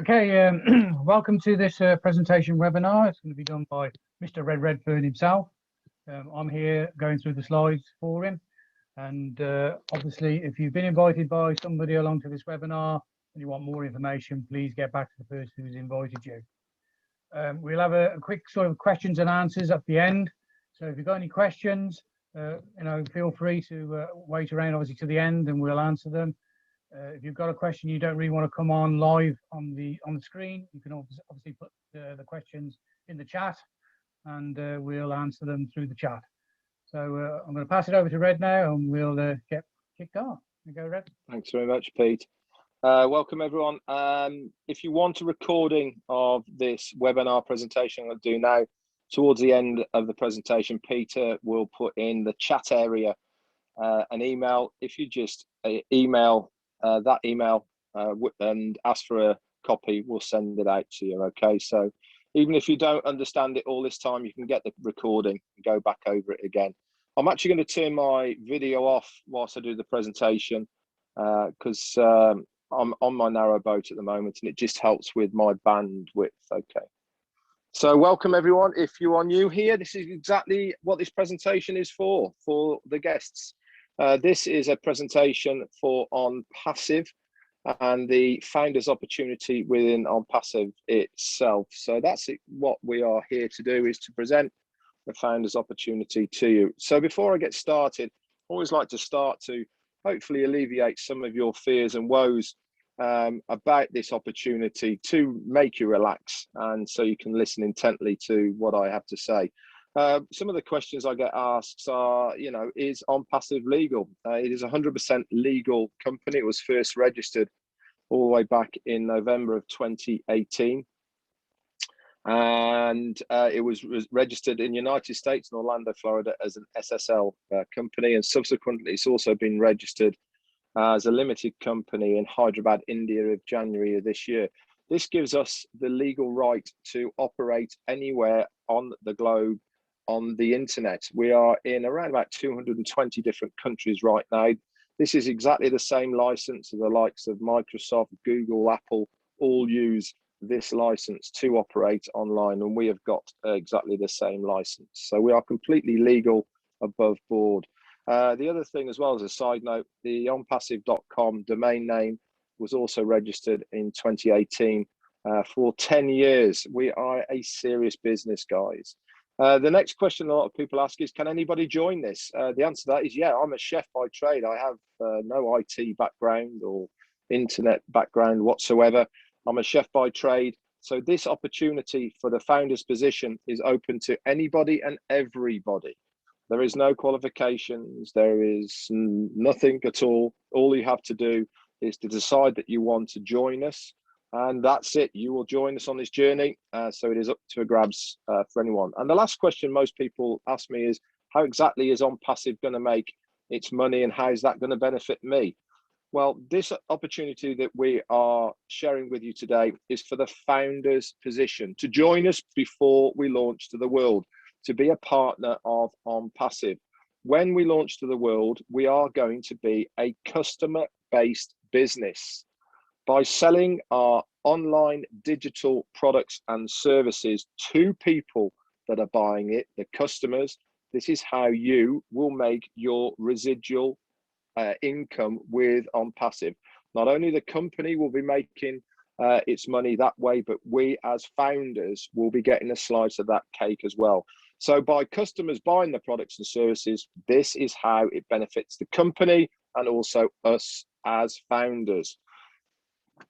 Okay, welcome to this presentation webinar. It's going to be done by Mr. Red Redfern himself. I'm here going through the slides for him. And obviously, if you've been invited by somebody along to this webinar and you want more information, please get back to the person who's invited you. We'll have a quick sort of questions and answers at the end. So if you've got any questions, feel free to wait around obviously to the end and we'll answer them. If you've got a question you don't really want to come on live on the screen, you can obviously put the questions in the chat and we'll answer them through the chat. So I'm going to pass it over to Red now and we'll get kicked off. You go, Red. Thanks very much, Pete. Welcome everyone. If you want a recording of this webinar presentation I'm going to do now, towards the end of the presentation, Peter will put in the chat area an email. If you just email that email and ask for a copy, we'll send it out to you. Okay, so even if you don't understand it all this time, you can get the recording and go back over it again. I'm actually going to turn my video off whilst I do the presentation because I'm on my narrow boat at the moment and it just helps with my bandwidth. Okay, so welcome everyone. If you are new here, this is exactly what this presentation is for the guests. This is a presentation for ONPASSIVE and the founders opportunity within ONPASSIVE itself. So that's what we are here to do, is to present the founders opportunity to you. So before I get started, I always like to start to hopefully alleviate some of your fears and woes about this opportunity, to make you relax and so you can listen intently to what I have to say. Some of the questions I get asked are, is ONPASSIVE legal? It is a 100% legal company. It was first registered all the way back in November of 2018. And it was registered in the United States in Orlando, Florida as an SSL company. And subsequently, it's also been registered as a limited company in Hyderabad, India of January of this year. This gives us the legal right to operate anywhere on the globe on the internet. We are in around about 220 different countries right now. This is exactly the same license as the likes of Microsoft, Google, Apple, all use this license to operate online, and we have got exactly the same license. So we are completely legal above board. The other thing as well, as a side note, the onpassive.com domain name was also registered in 2018 for 10 years. We are a serious business, guys. The next question a lot of people ask is, can anybody join this? The answer to that is, yeah, I'm a chef by trade. I have no IT background or internet background whatsoever. I'm a chef by trade. So this opportunity for the founder's position is open to anybody and everybody. There is no qualifications. There is nothing at all. All you have to do is to decide that you want to join us. And that's it. You will join us on this journey. So it is up to a grabs for anyone. And the last question most people ask me is, how exactly is ONPASSIVE going to make its money and how is that going to benefit me? Well, this opportunity that we are sharing with you today is for the founder's position, to join us before we launch to the world, to be a partner of ONPASSIVE. When we launch to the world, we are going to be a customer-based business. By selling our online digital products and services to people that are buying it, the customers, this is how you will make your residual income with ONPASSIVE. Not only the company will be making its money that way, but we as founders will be getting a slice of that cake as well. So by customers buying the products and services, this is how it benefits the company and also us as founders.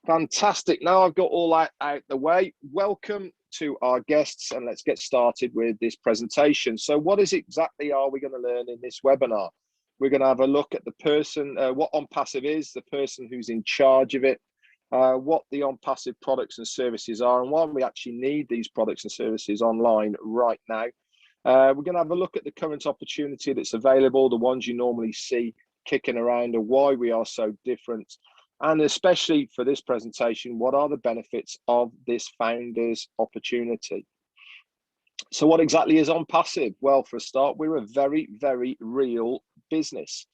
Fantastic. Now I've got all that out the way. Welcome to our guests and let's get started with this presentation. So what is exactly are we going to learn in this webinar? We're going to have a look at the person, what ONPASSIVE is, the person who's in charge of it, what the ONPASSIVE products and services are, and why we actually need these products and services online right now. We're going to have a look at the current opportunity that's available, the ones you normally see kicking around, and why we are so different. And especially for this presentation, what are the benefits of this founder's opportunity? So what exactly is ONPASSIVE? Well, for a start, we're a very, very real business.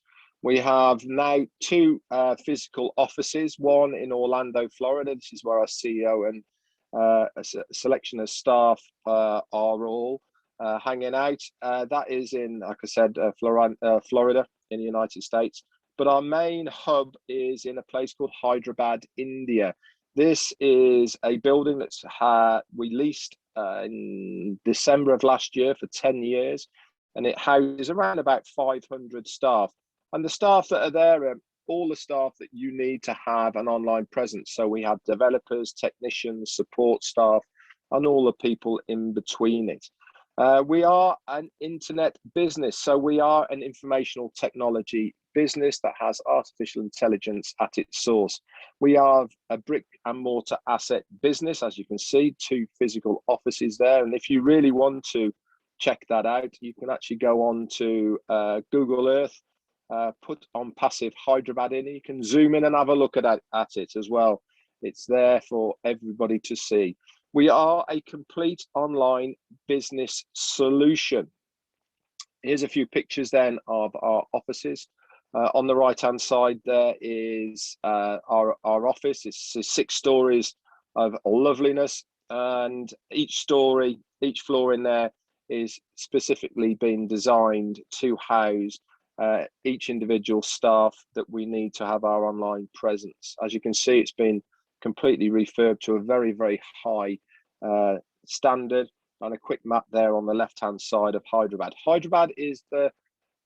We have now two physical offices, one in Orlando, Florida. This is where our CEO and a selection of staff are all hanging out. That is in, like I said, Florida in the United States. But our main hub is in a place called Hyderabad, India. This is a building that's we leased in December of last year for 10 years, and it houses around about 500 staff. And the staff that are there are all the staff that you need to have an online presence. So we have developers, technicians, support staff, and all the people in between it. We are an internet business, so we are an informational technology business that has artificial intelligence at its source. We are a brick and mortar asset business, as you can see, two physical offices there. And if you really want to check that out, you can actually go on to Google Earth, put ONPASSIVE Hyderabad in, and you can zoom in and have a look at it as well. It's there for everybody to see. We are a complete online business solution. Here's a few pictures then of our offices. On the right hand side there is our office. It's 6 stories of loveliness, and each story, each floor in there is specifically been designed to house each individual staff that we need to have our online presence. As you can see, it's been completely refurbed to a very, very high standard, and a quick map there on the left hand side of Hyderabad. Hyderabad is the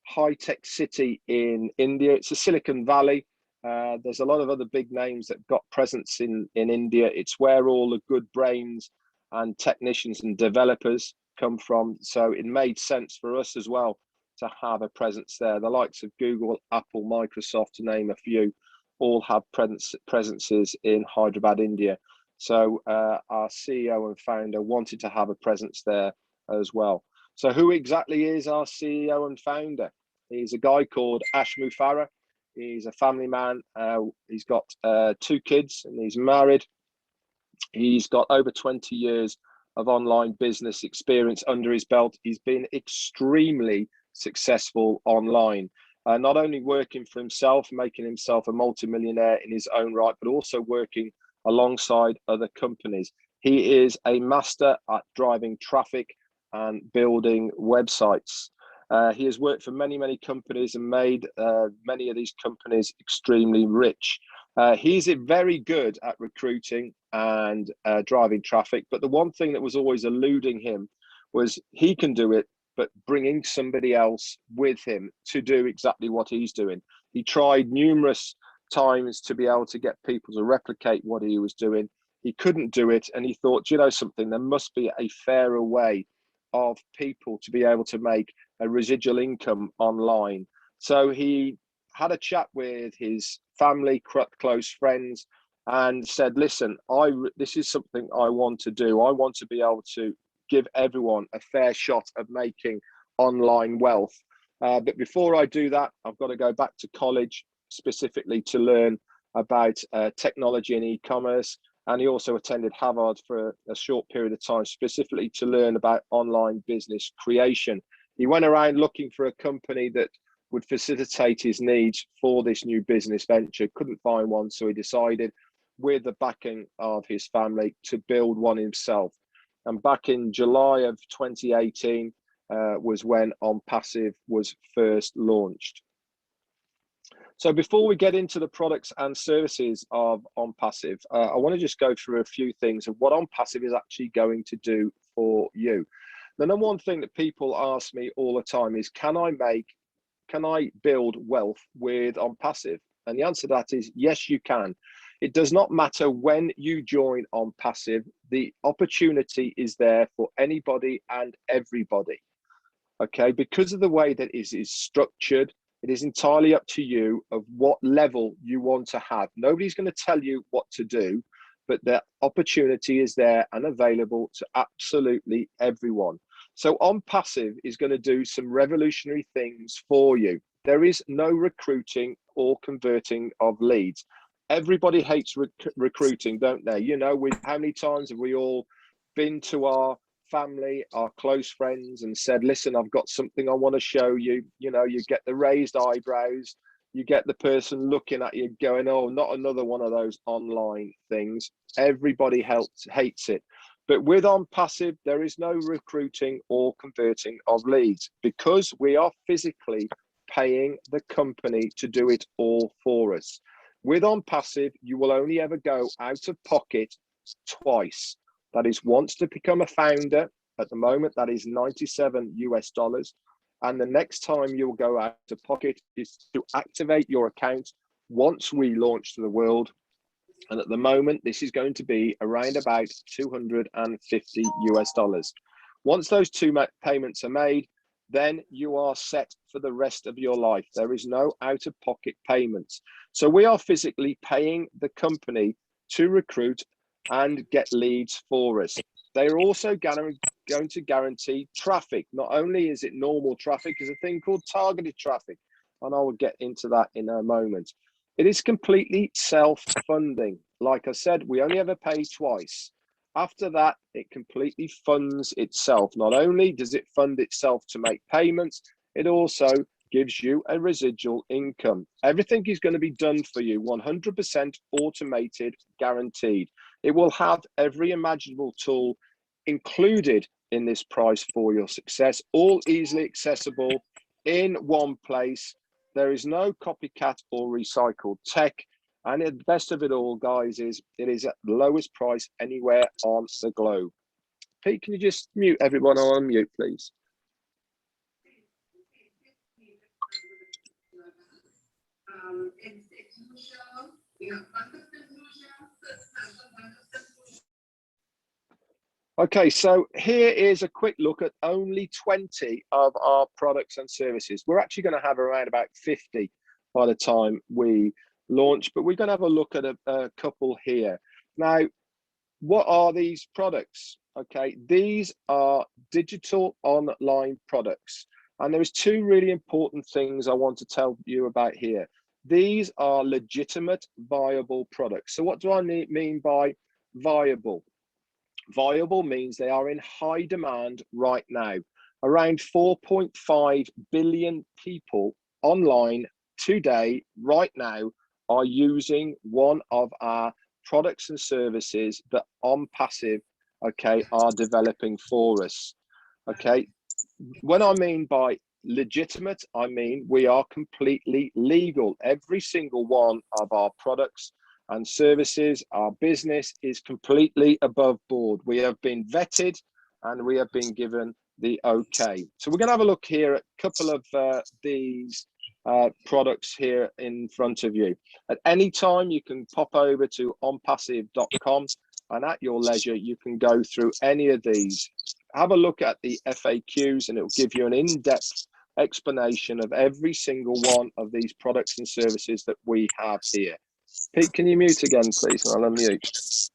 high-tech city in India. It's a Silicon Valley. There's a lot of other big names that got presence in India. It's where all the good brains and technicians and developers come from. So it made sense for us as well to have a presence there. The likes of Google, Apple, Microsoft, to name a few, all have presences in Hyderabad, India. So our CEO and founder wanted to have a presence there as well. So who exactly is our CEO and founder? He's a guy called Ash Mufarah. He's a family man. He's got 2 kids and he's married. He's got over 20 years of online business experience under his belt. He's been extremely successful online, not only working for himself, making himself a multimillionaire in his own right, but also working alongside other companies. He is a master at driving traffic and building websites. He has worked for many, many companies and made many of these companies extremely rich. He's very good at recruiting and driving traffic, but the one thing that was always eluding him was he can do it, but bringing somebody else with him to do exactly what he's doing. He tried numerous times to be able to get people to replicate what he was doing. He couldn't do it, and he thought, you know something, there must be a fairer way of people to be able to make a residual income online. So he had a chat with his family, close friends, and said, listen, this is something I want to do. I want to be able to give everyone a fair shot of making online wealth. But before I do that, I've got to go back to college specifically to learn about technology and e-commerce. And he also attended Harvard for a short period of time, specifically to learn about online business creation. He went around looking for a company that would facilitate his needs for this new business venture, couldn't find one. So he decided, with the backing of his family, to build one himself. And back in July of 2018 was when ONPASSIVE was first launched. So before we get into the products and services of ONPASSIVE, I want to just go through a few things of what ONPASSIVE is actually going to do for you. The number one thing that people ask me all the time is, can I build wealth with ONPASSIVE? And the answer to that is yes, you can. It does not matter when you join ONPASSIVE, the opportunity is there for anybody and everybody. Okay, because of the way that it is structured, it is entirely up to you of what level you want to have. Nobody's going to tell you what to do, but the opportunity is there and available to absolutely everyone. So ONPASSIVE is going to do some revolutionary things for you. There is no recruiting or converting of leads. Everybody hates recruiting, don't they? You know, how many times have we all been to our family, our close friends, and said, listen, I've got something I want to show you. You know, you get the raised eyebrows, You get the person looking at you going, oh, not another one of those online things. Everybody hates it. But with ONPASSIVE, there is no recruiting or converting of leads because we are physically paying the company to do it all for us. With ONPASSIVE, you will only ever go out of pocket twice. That is once to become a founder. At the moment, that is $97 US. And the next time you'll go out of pocket is to activate your account once we launch to the world. And at the moment, this is going to be around about $250 US. Once those two payments are made, then you are set for the rest of your life. There is no out-of-pocket payments. So we are physically paying the company to recruit and get leads for us. They're also going to guarantee traffic. Not only is it normal traffic, there's a thing called targeted traffic, and I will get into that in a moment. It is completely self-funding. Like I said, we only ever pay twice. After that, it completely funds itself. Not only does it fund itself to make payments, it also gives you a residual income. Everything is going to be done for you, 100% automated, guaranteed. It will have every imaginable tool included in this price for your success, all easily accessible in one place. There is no copycat or recycled tech. And the best of it all, guys, is it is at the lowest price anywhere on the globe. Pete, can you just mute everyone or unmute, please? Okay, so here is a quick look at only 20 of our products and services. We're actually going to have around about 50 by the time we launch, but we're going to have a look at a couple here. Now, what are these products? Okay, these are digital online products. And there's two really important things I want to tell you about here. These are legitimate, viable products. So what do I mean by viable? Viable means they are in high demand right now. Around 4.5 billion people online today, right now, are using one of our products and services that ONPASSIVE, okay, are developing for us. Okay, when I mean by legitimate, I mean we are completely legal. Every single one of our products and services, our business is completely above board. We have been vetted and we have been given the okay. So we're going to have a look here at a couple of these products here in front of you. At any time, you can pop over to onpassive.com and at your leisure, you can go through any of these. Have a look at the FAQs and it will give you an in-depth explanation of every single one of these products and services that we have here. Pete, can you mute again, please? And I'll unmute.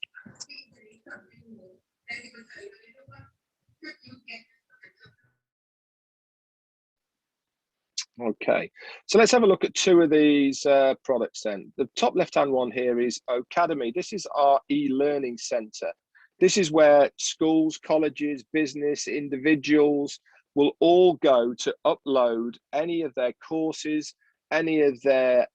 Okay, so let's have a look at two of these products then. The top left-hand one here is Academy. This is our e-learning center. This is where schools, colleges, business, individuals will all go to upload any of their courses, any of their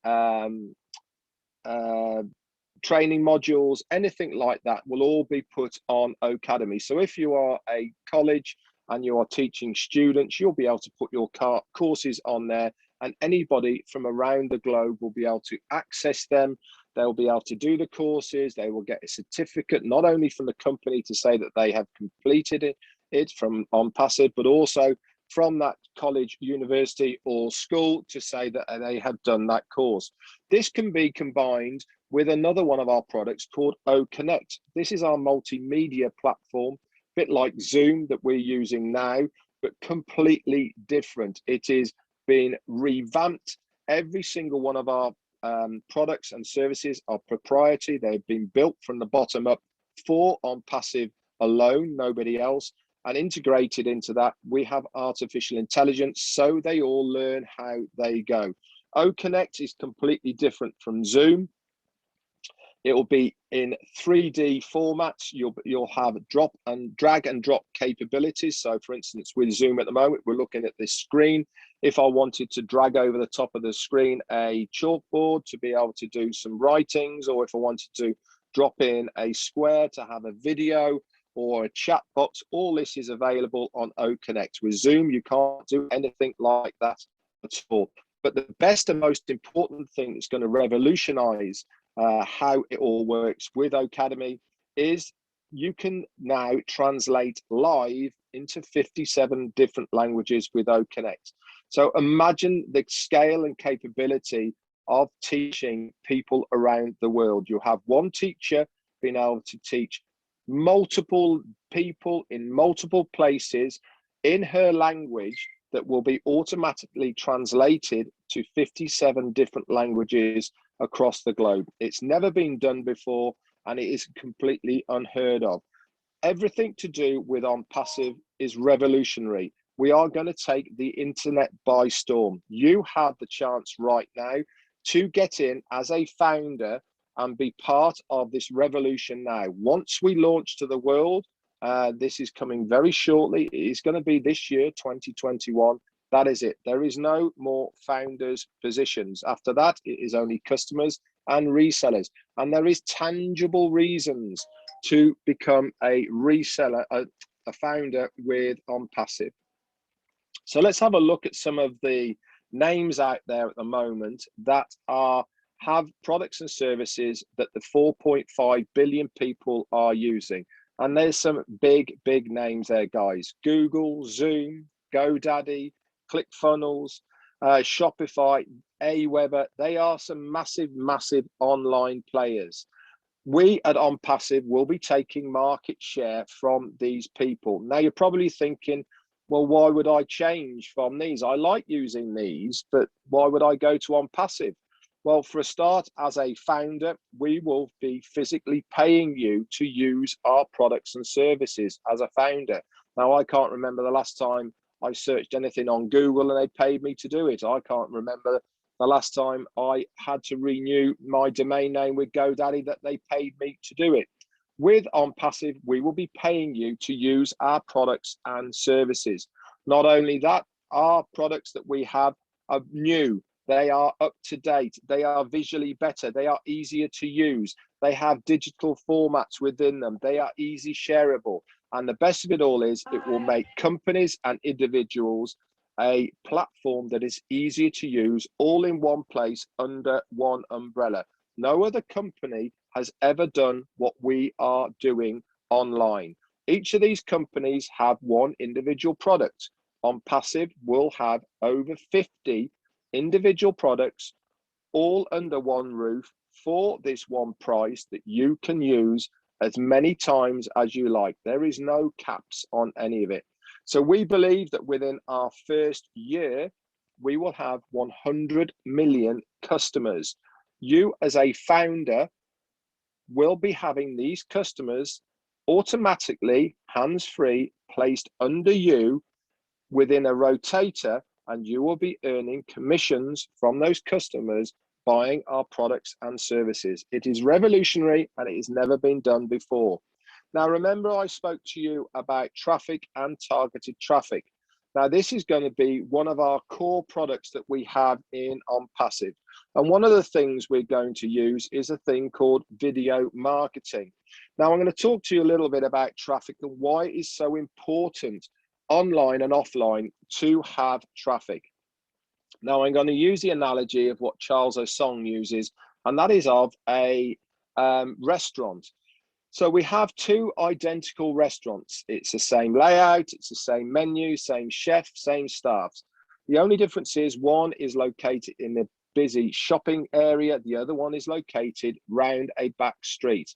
training modules, anything like that will all be put on Academy. So if you are a college and you are teaching students, you'll be able to put your courses on there and anybody from around the globe will be able to access them. They'll be able to do the courses. They will get a certificate, not only from the company to say that they have completed it from ONPASSIVE, but also from that college, university or school to say that they have done that course. This can be combined with another one of our products called OConnect. This is our multimedia platform, a bit like Zoom that we're using now, but completely different. It is being revamped. Every single one of our products and services are proprietary. They've been built from the bottom up for ONPASSIVE alone, nobody else. And integrated into that, we have artificial intelligence, so they all learn how they go. OConnect is completely different from Zoom. It will be in 3D formats. You'll have drag and drop capabilities. So for instance, with Zoom at the moment, we're looking at this screen. If I wanted to drag over the top of the screen a chalkboard to be able to do some writings, or if I wanted to drop in a square to have a video or a chat box, all this is available on OConnect. With Zoom, you can't do anything like that at all. But the best and most important thing that's going to revolutionize how it all works with Ocademy is you can now translate live into 57 different languages with OConnect. So imagine the scale and capability of teaching people around the world. You have one teacher being able to teach multiple people in multiple places in her language that will be automatically translated to 57 different languages across the globe. It's never been done before, and it is completely unheard of. Everything to do with ONPASSIVE is revolutionary. We are going to take the internet by storm. You have the chance right now to get in as a founder and be part of this revolution now. Once we launch to the world, this is coming very shortly. It is going to be this year, 2021. That is it. There is no more founders positions. After that, it is only customers and resellers. And there is tangible reasons to become a reseller, a founder with ONPASSIVE. So let's have a look at some of the names out there at the moment that have products and services that the 4.5 billion people are using. And there's some big names there, guys. Google, Zoom, GoDaddy, ClickFunnels, Shopify, Aweber. They are some massive online players. We at ONPASSIVE will be taking market share from these people. Now you're probably thinking, well, why would I change from these? I like using these, but why would I go to ONPASSIVE? Well, for a start, as a founder, we will be physically paying you to use our products and services as a founder. Now, I can't remember the last time I searched anything on Google and they paid me to do it. I can't remember the last time I had to renew my domain name with GoDaddy that they paid me to do it. With ONPASSIVE, we will be paying you to use our products and services. Not only that, our products that we have are new. They are up to date. They are visually better. They are easier to use. They have digital formats within them. They are easy shareable. And the best of it all is it will make companies and individuals a platform that is easier to use, all in one place under one umbrella. No other company has ever done what we are doing online. Each of these companies have one individual product. ONPASSIVE will have over 50 individual products all under one roof for this one price that you can use as many times as you like. There is no caps on any of it. So we believe that within our first year, we will have 100 million customers. You as a founder will be having these customers automatically hands-free placed under you within a rotator, and you will be earning commissions from those customers buying our products and services. It is revolutionary and it has never been done before. Now, remember I spoke to you about traffic and targeted traffic. Now, this is going to be one of our core products that we have in ONPASSIVE. And one of the things we're going to use is a thing called video marketing. Now, I'm going to talk to you a little bit about traffic and why it is so important online and offline to have traffic. Now, I'm going to use the analogy of what Charles Osong uses, and that is of a restaurant. So we have two identical restaurants. It's the same layout, it's the same menu, same chef, same staffs. The only difference is one is located in a busy shopping area, the other one is located round a back street.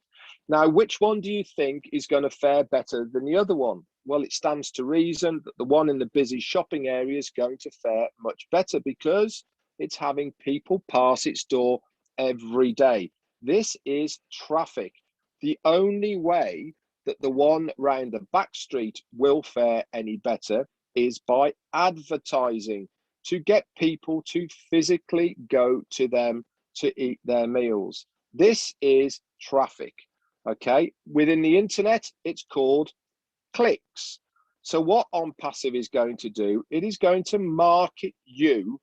Now, which one do you think is going to fare better than the other one? Well, it stands to reason that the one in the busy shopping area is going to fare much better because it's having people pass its door every day. This is traffic. The only way that the one round the back street will fare any better is by advertising to get people to physically go to them to eat their meals. This is traffic, okay? Within the internet, it's called clicks. So what ONPASSIVE is going to do, it is going to market you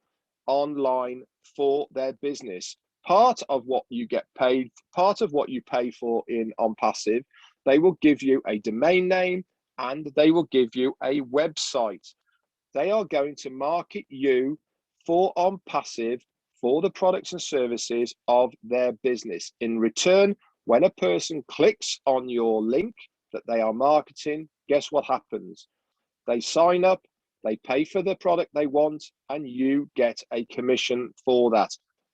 online for their business. Part of what you get paid, part of what you pay for in ONPASSIVE, they will give you a domain name and they will give you a website. They are going to market you for ONPASSIVE for the products and services of their business. In return, when a person clicks on your link that they are marketing, guess what happens? They sign up, they pay for the product they want, and you get a commission for that.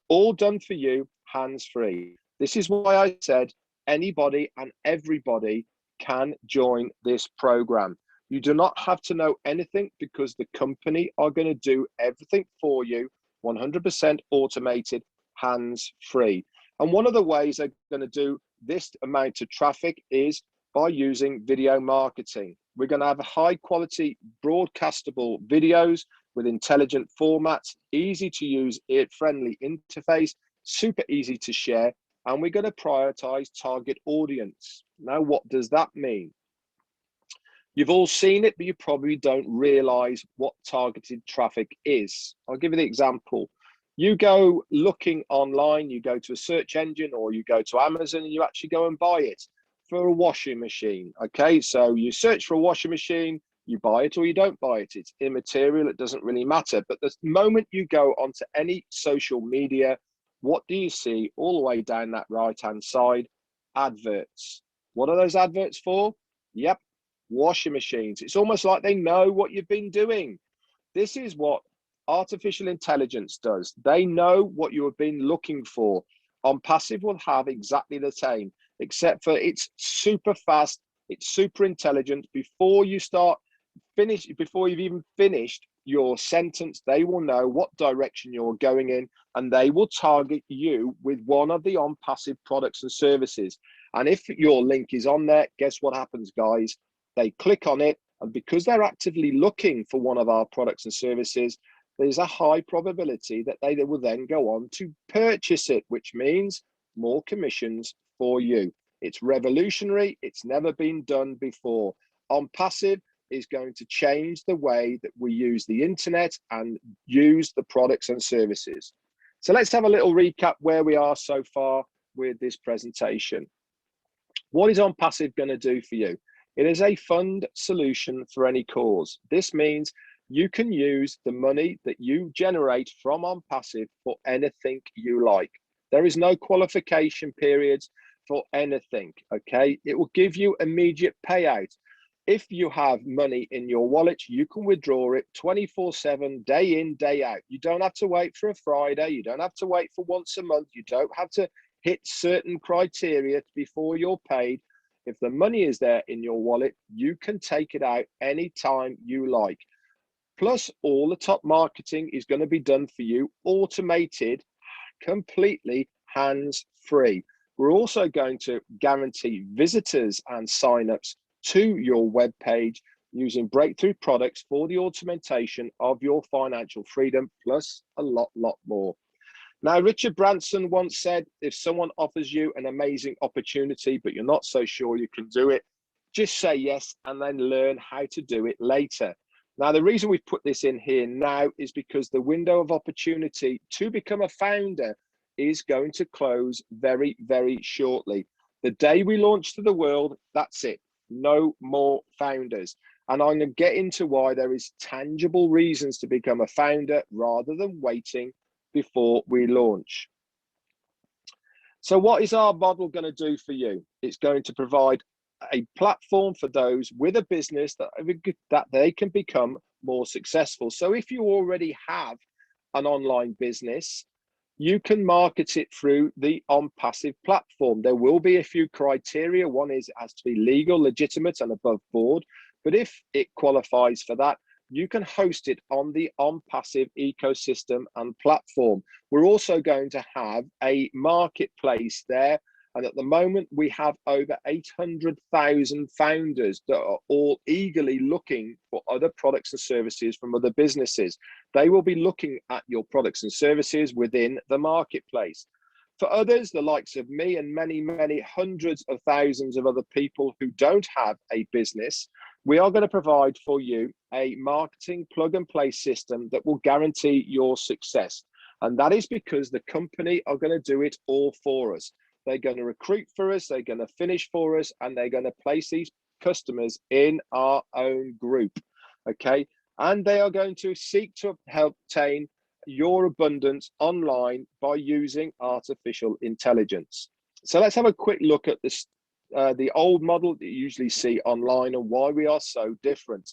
All done for you, hands-free. This is why I said anybody and everybody can join this program. You do not have to know anything because the company are going to do everything for you, 100% automated, hands-free. And one of the ways they're going to do this amount of traffic is by using video marketing. We're going to have high quality broadcastable videos with intelligent formats, easy to use, friendly interface, super easy to share, and we're going to prioritize target audience. Now, what does that mean? You've all seen it, but you probably don't realize what targeted traffic is. I'll give you the example. You go looking online, you go to a search engine or you go to Amazon and you actually go and buy it for a washing machine. Okay, so you search for a washing machine, you buy it or you don't buy it. It's immaterial, it doesn't really matter. But the moment you go onto any social media, what do you see all the way down that right-hand side? Adverts. What are those adverts for? Yep, washing machines. It's almost like they know what you've been doing. This is what artificial intelligence does. They know what you have been looking for. ONPASSIVE will have exactly the same, except for it's super fast, it's super intelligent. Before you've even finished your sentence, they will know what direction you're going in and they will target you with one of the ONPASSIVE products and services. And if your link is on there, guess what happens, guys? They click on it, and because they're actively looking for one of our products and services, there's a high probability that they will then go on to purchase it, which means more commissions for you. It's revolutionary. It's never been done before. ONPASSIVE is going to change the way that we use the internet and use the products and services. So let's have a little recap where we are so far with this presentation. What is ONPASSIVE going to do for you? It is a fund solution for any cause. This means you can use the money that you generate from ONPASSIVE for anything you like. There is no qualification periods for anything, okay? It will give you immediate payout. If you have money in your wallet, you can withdraw it 24/7, day in, day out. You don't have to wait for a Friday. You don't have to wait for once a month. You don't have to hit certain criteria before you're paid. If the money is there in your wallet, you can take it out anytime you like. Plus, all the top marketing is going to be done for you, automated, completely hands-free. We're also going to guarantee visitors and signups to your web page using breakthrough products for the automation of your financial freedom, plus a lot more. Now, Richard Branson once said, if someone offers you an amazing opportunity, but you're not so sure you can do it, just say yes and then learn how to do it later. Now, the reason we've put this in here now is because the window of opportunity to become a founder is going to close very, very shortly. The day we launch to the world, that's it. No more founders. And I'm going to get into why there is tangible reasons to become a founder rather than waiting before we launch. So what is our model going to do for you? It's going to provide a platform for those with a business that they can become more successful. So if you already have an online business, you can market it through the ONPASSIVE platform. There will be a few criteria. One is it has to be legal, legitimate, and above board. But if it qualifies for that, you can host it on the ONPASSIVE ecosystem and platform. We're also going to have a marketplace there. And at the moment, we have over 800,000 founders that are all eagerly looking for other products and services from other businesses. They will be looking at your products and services within the marketplace. For others, the likes of me and many, many hundreds of thousands of other people who don't have a business, we are going to provide for you a marketing plug and play system that will guarantee your success. And that is because the company are going to do it all for us. They're going to recruit for us, they're going to finish for us, and they're going to place these customers in our own group. Okay. And they are going to seek to help obtain your abundance online by using artificial intelligence. So let's have a quick look at this, the old model that you usually see online and why we are so different.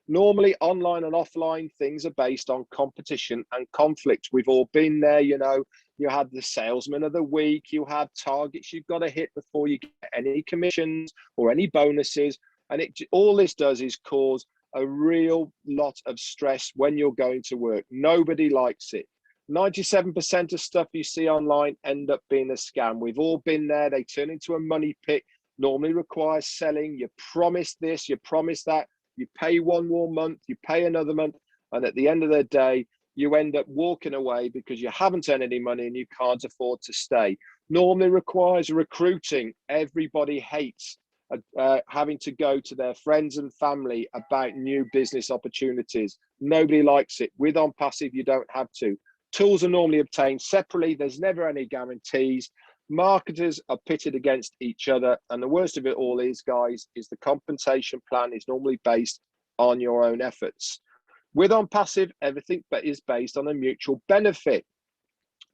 Normally, online and offline things are based on competition and conflict. We've all been there, you know. You had the salesman of the week, you had targets you've got to hit before you get any commissions or any bonuses. And all this does is cause a real lot of stress when you're going to work. Nobody likes it. 97% of stuff you see online end up being a scam. We've all been there. They turn into a money pit. Normally requires selling. You promise this, you promise that. You pay one more month, you pay another month. And at the end of the day, you end up walking away because you haven't earned any money and you can't afford to stay. Normally requires recruiting. Everybody hates having to go to their friends and family about new business opportunities. Nobody likes it. With ONPASSIVE, you don't have to. Tools are normally obtained separately. There's never any guarantees. Marketers are pitted against each other. And the worst of it all is, guys, is the compensation plan is normally based on your own efforts. With ONPASSIVE, everything is based on a mutual benefit.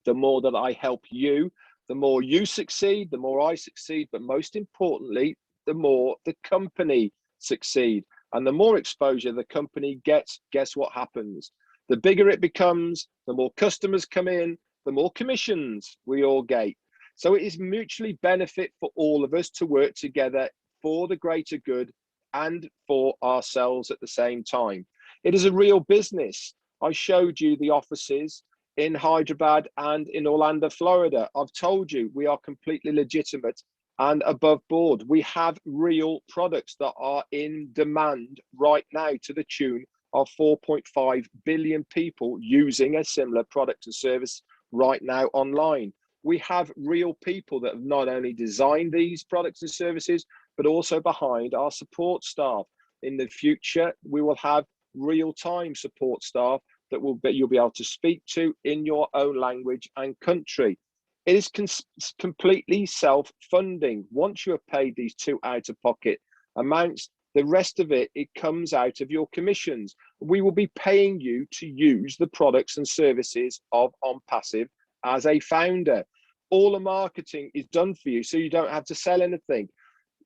The more that I help you, the more you succeed, the more I succeed, but most importantly, the more the company succeed. And the more exposure the company gets, guess what happens? The bigger it becomes, the more customers come in, the more commissions we all get. So it is mutually benefit for all of us to work together for the greater good and for ourselves at the same time. It is a real business. I showed you the offices in Hyderabad and in Orlando, Florida. I've told you we are completely legitimate and above board. We have real products that are in demand right now to the tune of 4.5 billion people using a similar product and service right now online. We have real people that have not only designed these products and services, but also behind our support staff. In the future, we will have real-time support staff that you'll be able to speak to in your own language and country. It is completely self-funding. Once you have paid these two out-of-pocket amounts, the rest of it comes out of your commissions. We will be paying you to use the products and services of ONPASSIVE as a founder. All the marketing is done for you, so you don't have to sell anything.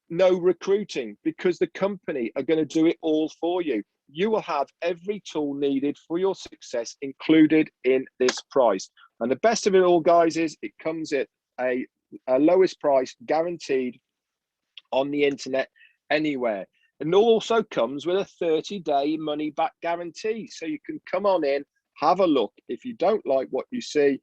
No recruiting, because the company are going to do it all for you. You will have every tool needed for your success included in this price. And the best of it all, guys, is it comes at a lowest price guaranteed on the internet anywhere. And it also comes with a 30-day money back guarantee. So you can come on in, have a look. If you don't like what you see,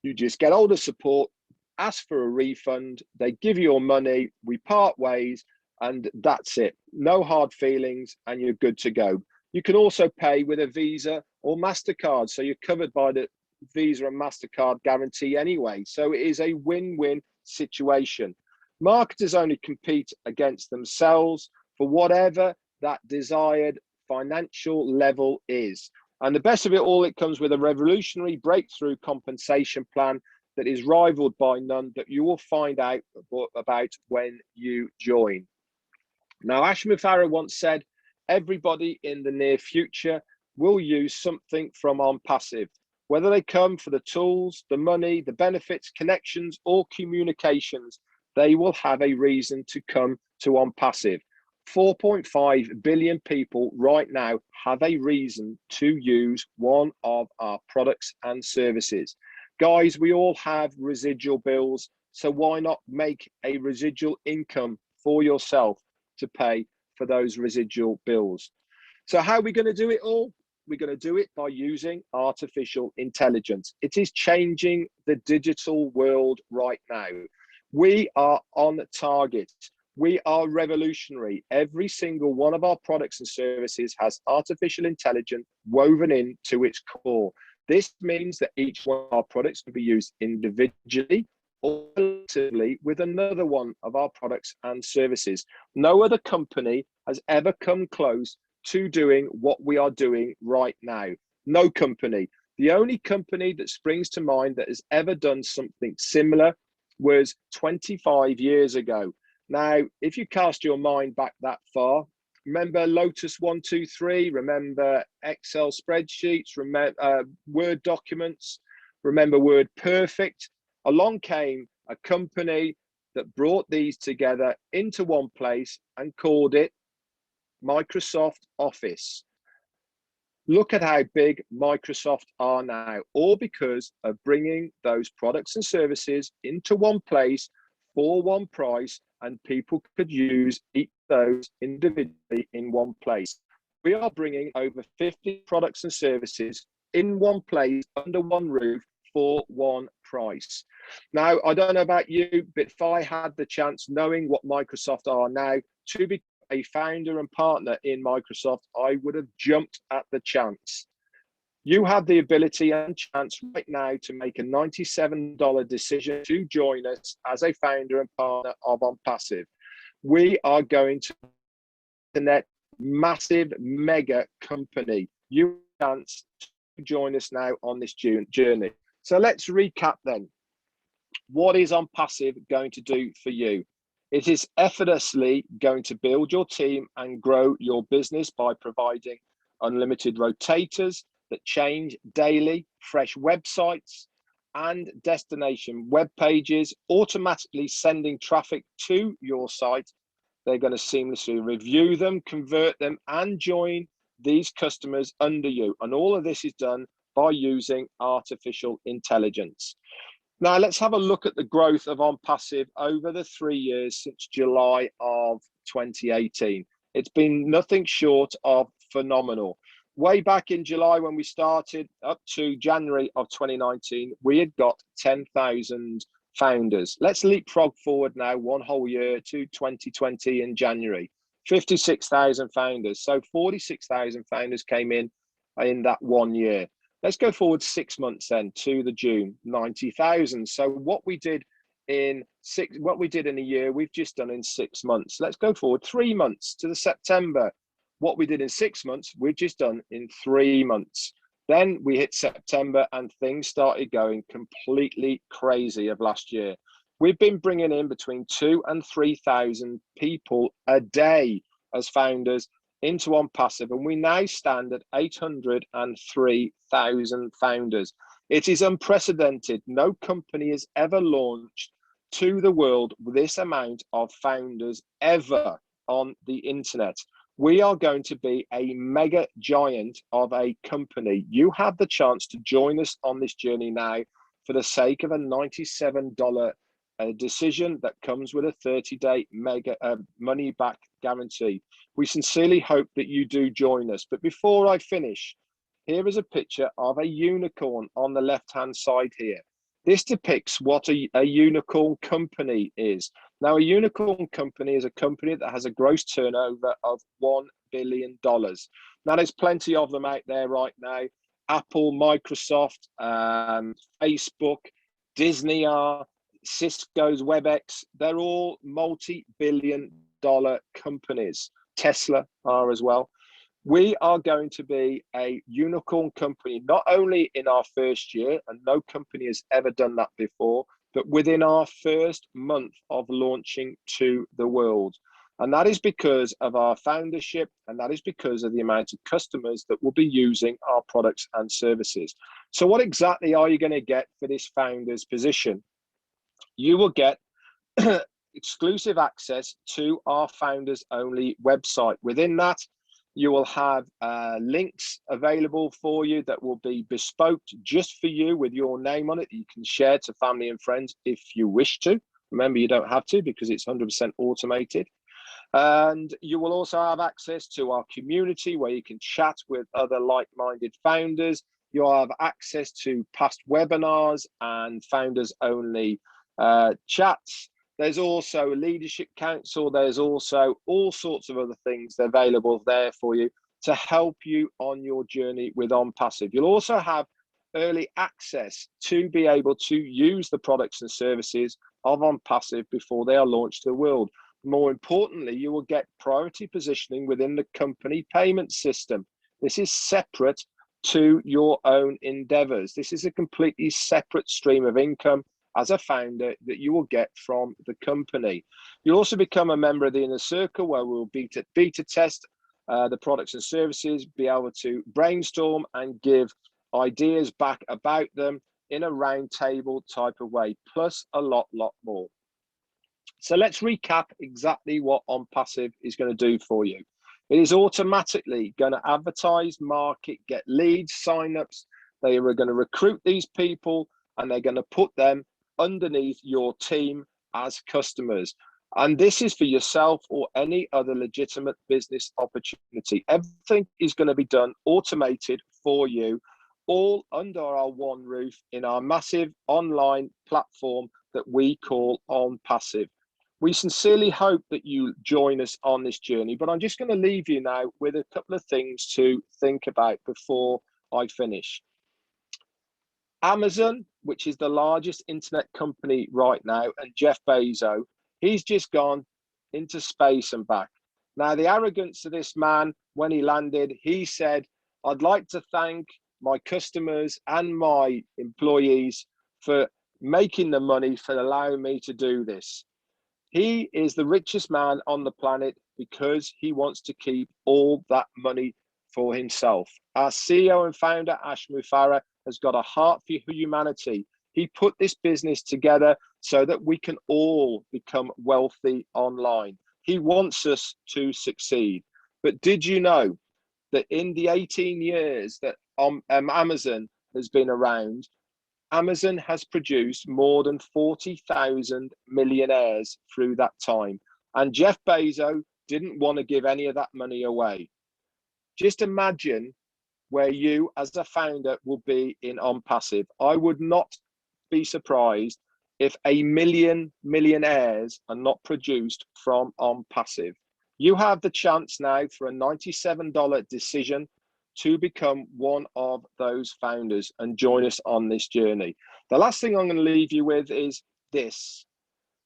you just get hold of support, ask for a refund, they give you your money, we part ways, and that's it. No hard feelings, and you're good to go. You can also pay with a Visa or MasterCard, so you're covered by the Visa and MasterCard guarantee anyway. So it is a win-win situation. Marketers only compete against themselves for whatever that desired financial level is. And the best of it all, it comes with a revolutionary breakthrough compensation plan that is rivaled by none, that you will find out about when you join. Now, Ashman Farah once said, everybody in the near future will use something from ONPASSIVE, whether they come for the tools, the money, the benefits, connections, or communications, they will have a reason to come to ONPASSIVE. 4.5 billion people right now have a reason to use one of our products and services. Guys, we all have residual bills, so why not make a residual income for yourself to pay for those residual bills? So how are we going to do it all? We're going to do it by using artificial intelligence. It is changing the digital world right now. We are on target. We are revolutionary. Every single one of our products and services has artificial intelligence woven into its core. This means that each one of our products can be used individually or collectively with another one of our products and services. No other company has ever come close to doing what we are doing right now. No company. The only company that springs to mind that has ever done something similar was 25 years ago. Now, if you cast your mind back that far, remember Lotus 123, remember Excel spreadsheets, remember Word documents, remember Word Perfect. Along came a company that brought these together into one place and called it Microsoft Office. Look at how big Microsoft are now, all because of bringing those products and services into one place for one price, and people could use each of those individually in one place. We are bringing over 50 products and services in one place under one roof for one price. Now, I don't know about you, but if I had the chance, knowing what Microsoft are now, to be a founder and partner in Microsoft, I would have jumped at the chance. You have the ability and chance right now to make a $97 decision to join us as a founder and partner of ONPASSIVE. We are going to internet massive mega company. You have a chance to join us now on this journey. So let's recap then. What is ONPASSIVE going to do for you? It is effortlessly going to build your team and grow your business by providing unlimited rotators that change daily, fresh websites and destination web pages, automatically sending traffic to your site. They're going to seamlessly review them, convert them, and join these customers under you. And all of this is done by using artificial intelligence. Now, let's have a look at the growth of ONPASSIVE over the 3 years since July of 2018. It's been nothing short of phenomenal. Way back in July when we started up to January of 2019, we had got 10,000 founders. Let's leapfrog forward now one whole year to 2020 in January, 56,000 founders. So 46,000 founders came in that 1 year. Let's go forward 6 months then to the June, 90,000. So what we did in a year, we've just done in 6 months. Let's go forward 3 months to the September. What we did in 6 months, we've just done in 3 months. Then we hit September and things started going completely crazy of last year. We've been bringing in between 2,000 and 3,000 people a day as founders into ONPASSIVE, and we now stand at 803,000 founders. It is unprecedented. No company has ever launched to the world with this amount of founders ever on the internet. We are going to be a mega giant of a company. You have the chance to join us on this journey now for the sake of a $97 decision that comes with a 30-day mega money back guarantee. We sincerely hope that you do join us. But before I finish, here is a picture of a unicorn on the left-hand side here. This depicts what a unicorn company is. Now, a unicorn company is a company that has a gross turnover of $1 billion. Now, there's plenty of them out there right now. Apple, Microsoft, Facebook, Disney are, Cisco's WebEx, they're all multi-billion-dollar companies. Tesla are as well. We are going to be a unicorn company, not only in our first year, and no company has ever done that before, but within our first month of launching to the world. And that is because of our foundership, and that is because of the amount of customers that will be using our products and services. So what exactly are you going to get for this founder's position? You will get exclusive access to our founders only website. Within that, you will have links available for you that will be bespoke just for you with your name on it. You can share to family and friends if you wish to. Remember, you don't have to because it's 100% automated. And you will also have access to our community where you can chat with other like-minded founders. You'll have access to past webinars and founders only chats. There's also a leadership council. There's also all sorts of other things available there for you to help you on your journey with ONPASSIVE. You'll also have early access to be able to use the products and services of ONPASSIVE before they are launched to the world. More importantly, you will get priority positioning within the company payment system. This is separate to your own endeavors. This is a completely separate stream of income as a founder that you will get from the company. You'll also become a member of the inner circle, where we'll beta test the products and services, be able to brainstorm and give ideas back about them in a round table type of way, plus a lot more. So let's recap exactly what ONPASSIVE is going to do for you. It is automatically going to advertise, market, get leads, signups. They are going to recruit these people, and they're going to put them underneath your team as customers. And this is for yourself or any other legitimate business opportunity. Everything is going to be done automated for you, all under our one roof in our massive online platform that we call ONPASSIVE. We sincerely hope that you join us on this journey, but I'm just going to leave you now with a couple of things to think about before I finish. Amazon, which is the largest internet company right now, and Jeff Bezos, he's just gone into space and back. Now, the arrogance of this man, when he landed, he said, "I'd like to thank my customers and my employees for making the money, for allowing me to do this." He is the richest man on the planet because he wants to keep all that money for himself. Our CEO and founder, Ash Mufareh, has got a heart for humanity. He put this business together so that we can all become wealthy online. He wants us to succeed. But did you know that in the 18 years that Amazon has been around, Amazon has produced more than 40,000 millionaires through that time. And Jeff Bezos didn't want to give any of that money away. Just imagine where you as a founder will be in ONPASSIVE. I would not be surprised if 1 million millionaires are not produced from ONPASSIVE. You have the chance now for a $97 decision to become one of those founders and join us on this journey. The last thing I'm going to leave you with is this.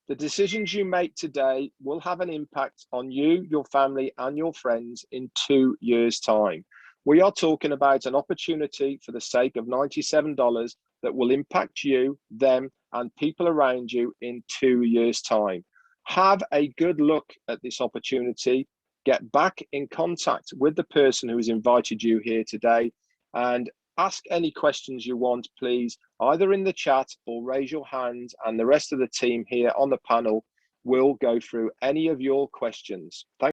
The decisions you make today will have an impact on you, your family, and your friends in 2 years' time. We are talking about an opportunity for the sake of $97 that will impact you, them, and people around you in 2 years' time. Have a good look at this opportunity. Get back in contact with the person who has invited you here today, and ask any questions you want, please, either in the chat or raise your hand, and the rest of the team here on the panel will go through any of your questions. Thank